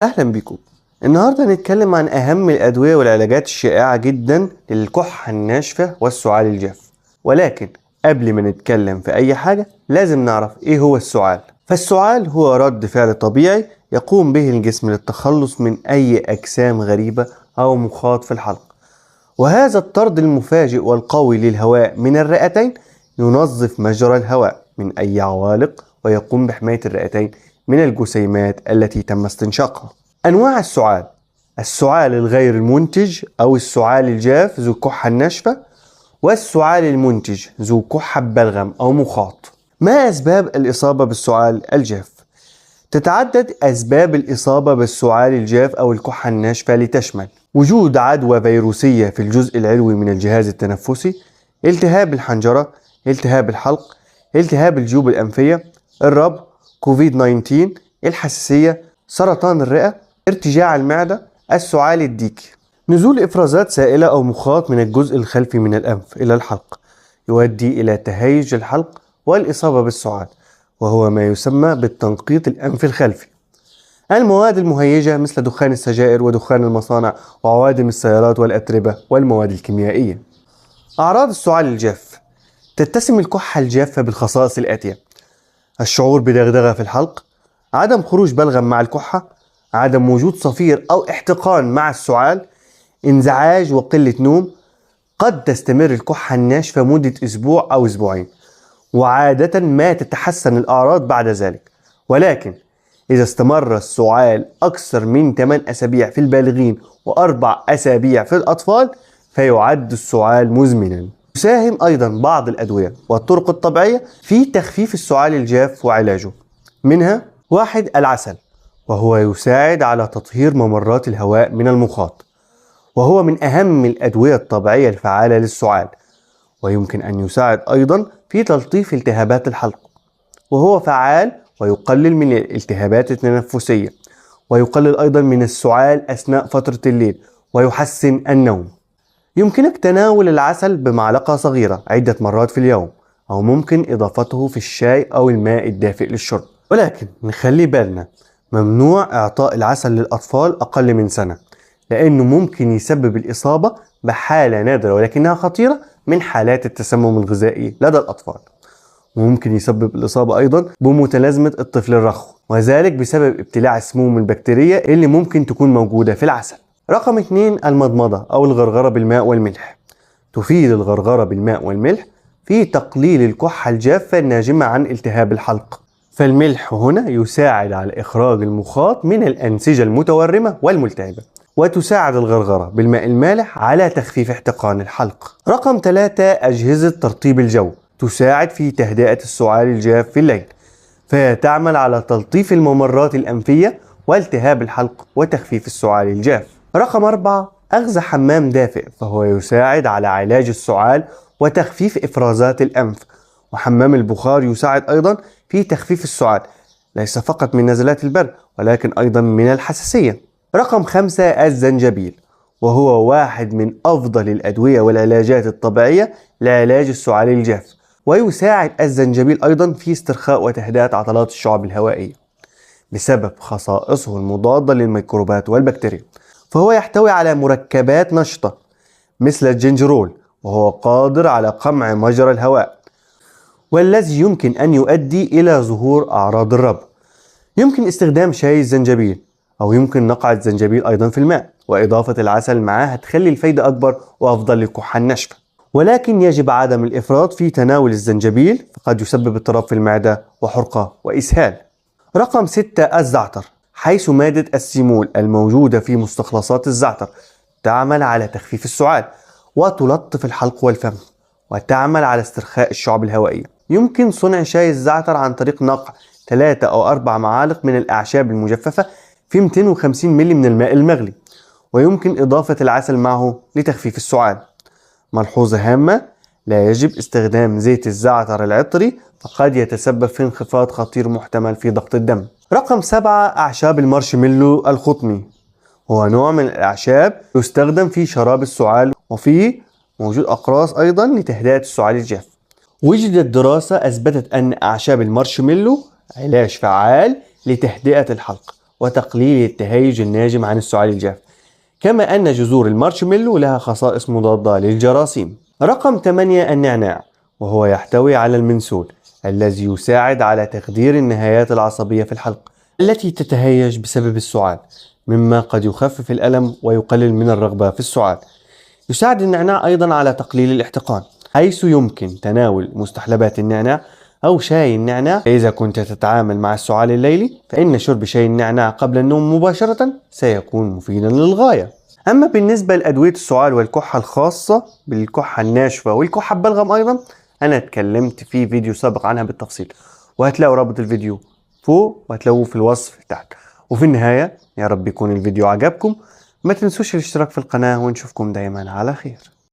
أهلا بكم. النهاردة هنتكلم عن أهم الأدوية والعلاجات الشائعة جدا للكحة الناشفة والسعال الجاف. ولكن قبل ما نتكلم في أي حاجة لازم نعرف إيه هو السعال. فالسعال هو رد فعل طبيعي يقوم به الجسم للتخلص من أي أجسام غريبة أو مخاط في الحلق، وهذا الطرد المفاجئ والقوي للهواء من الرئتين ينظف مجرى الهواء من أي عوالق ويقوم بحماية الرئتين من الجسيمات التي تم استنشاقها. أنواع السعال: السعال الغير المنتج أو السعال الجاف ذو الكحة الناشفة، والسعال المنتج ذو كحة بلغم أو مخاط. ما أسباب الإصابة بالسعال الجاف؟ تتعدد أسباب الإصابة بالسعال الجاف أو الكحة الناشفة، لتشمل وجود عدوى فيروسية في الجزء العلوي من الجهاز التنفسي، التهاب الحنجرة، التهاب الحلق، التهاب الجيوب الأنفية، الربو، كوفيد 19، الحساسية، سرطان الرئة، ارتجاع المعدة، السعال الديكي. نزول إفرازات سائلة أو مخاط من الجزء الخلفي من الأنف إلى الحلق يؤدي إلى تهيج الحلق والإصابة بالسعال، وهو ما يسمى بالتنقيط الأنفي الخلفي. المواد المهيجة مثل دخان السجائر ودخان المصانع وعوادم السيارات والأتربة والمواد الكيميائية. أعراض السعال الجاف: تتسم الكحة الجافة بالخصائص الآتية: الشعور بدغدغة في الحلق، عدم خروج بلغم مع الكحة، عدم وجود صفير أو احتقان مع السعال، انزعاج وقلة نوم. قد تستمر الكحة الناشفة مدة أسبوع أو أسبوعين، وعادة ما تتحسن الأعراض بعد ذلك. ولكن إذا استمر السعال أكثر من 8 أسابيع في البالغين و4 أسابيع في الأطفال فيعد السعال مزمنا. يساهم أيضا بعض الأدوية والطرق الطبيعية في تخفيف السعال الجاف وعلاجه. منها: 1. العسل، وهو يساعد على تطهير ممرات الهواء من المخاط، وهو من أهم الأدوية الطبيعية الفعالة للسعال، ويمكن أن يساعد أيضا في تلطيف التهابات الحلق، وهو فعال ويقلل من الالتهابات التنفسية، ويقلل أيضا من السعال أثناء فترة الليل، ويحسن النوم. يمكنك تناول العسل بمعلقة صغيرة عدة مرات في اليوم، أو ممكن إضافته في الشاي أو الماء الدافئ للشرب. ولكن نخلي بالنا، ممنوع إعطاء العسل للأطفال أقل من سنة، لأنه ممكن يسبب الإصابة بحالة نادرة ولكنها خطيرة من حالات التسمم الغذائي لدى الأطفال. وممكن يسبب الإصابة أيضا بمتلازمة الطفل الرخو، وذلك بسبب ابتلاع السموم البكتيرية اللي ممكن تكون موجودة في العسل. رقم 2: المضمضة أو الغرغرة بالماء والملح. تفيد الغرغرة بالماء والملح في تقليل الكحة الجافة الناجمة عن التهاب الحلق. فالملح هنا يساعد على إخراج المخاط من الأنسجة المتورمة والملتهبة، وتساعد الغرغرة بالماء المالح على تخفيف احتقان الحلق. رقم 3: أجهزة ترطيب الجو. تساعد في تهدئة السعال الجاف في الليل، فهي تعمل على تلطيف الممرات الأنفية والتهاب الحلق وتخفيف السعال الجاف. رقم 4: أغذى حمام دافئ، فهو يساعد على علاج السعال وتخفيف إفرازات الأنف. وحمام البخار يساعد أيضا في تخفيف السعال، ليس فقط من نزلات البرد ولكن أيضا من الحساسية. رقم 5: الزنجبيل، وهو واحد من أفضل الأدوية والعلاجات الطبيعية لعلاج السعال الجاف، ويساعد الزنجبيل أيضا في استرخاء وتهدئة عضلات الشعب الهوائية بسبب خصائصه المضادة للميكروبات والبكتيريا. فهو يحتوي على مركبات نشطة مثل الجنجرول، وهو قادر على قمع مجرى الهواء، والذي يمكن أن يؤدي إلى ظهور أعراض الربو. يمكن استخدام شاي الزنجبيل، أو يمكن نقع الزنجبيل أيضا في الماء وإضافة العسل معاه هتخلي الفايدة أكبر وأفضل للكحة الناشفة. ولكن يجب عدم الإفراط في تناول الزنجبيل، فقد يسبب اضطراب في المعدة وحرقة وإسهال. رقم 6: الزعتر، حيث مادة السيمول الموجودة في مستخلصات الزعتر تعمل على تخفيف السعال وتلطف الحلق والفم، وتعمل على استرخاء الشعب الهوائية. يمكن صنع شاي الزعتر عن طريق نقع 3 أو 4 معالق من الأعشاب المجففة في 250 ملي من الماء المغلي، ويمكن إضافة العسل معه لتخفيف السعال. ملحوظة هامة: لا يجب استخدام زيت الزعتر العطري، فقد يتسبب في انخفاض خطير محتمل في ضغط الدم. رقم 7: أعشاب المارشميلو الخطمي، هو نوع من الأعشاب يستخدم في شراب السعال، وفيه موجود أقراص أيضا لتهدئة السعال الجاف. وجدت دراسة أثبتت أن أعشاب المارشميلو علاج فعال لتهدئة الحلق وتقليل التهيج الناجم عن السعال الجاف، كما أن جذور المارشميلو لها خصائص مضادة للجراثيم. رقم 8 النعناع، وهو يحتوي على المنسول الذي يساعد على تخدير النهايات العصبية في الحلق التي تتهيج بسبب السعال، مما قد يخفف الألم ويقلل من الرغبة في السعال. يساعد النعناع أيضا على تقليل الاحتقان، حيث يمكن تناول مستحلبات النعناع أو شاي النعناع. إذا كنت تتعامل مع السعال الليلي فإن شرب شاي النعناع قبل النوم مباشرة سيكون مفيدا للغاية. أما بالنسبة لأدوية السعال والكحة الخاصة بالكحة الناشفة والكحة ببلغم أيضا، أنا اتكلمت في فيديو سابق عنها بالتفصيل، وهتلاقوا رابط الفيديو فوق وهتلاقوه في الوصف تحت. وفي النهاية يا رب يكون الفيديو عجبكم، ما تنسوش الاشتراك في القناة، ونشوفكم دايما على خير.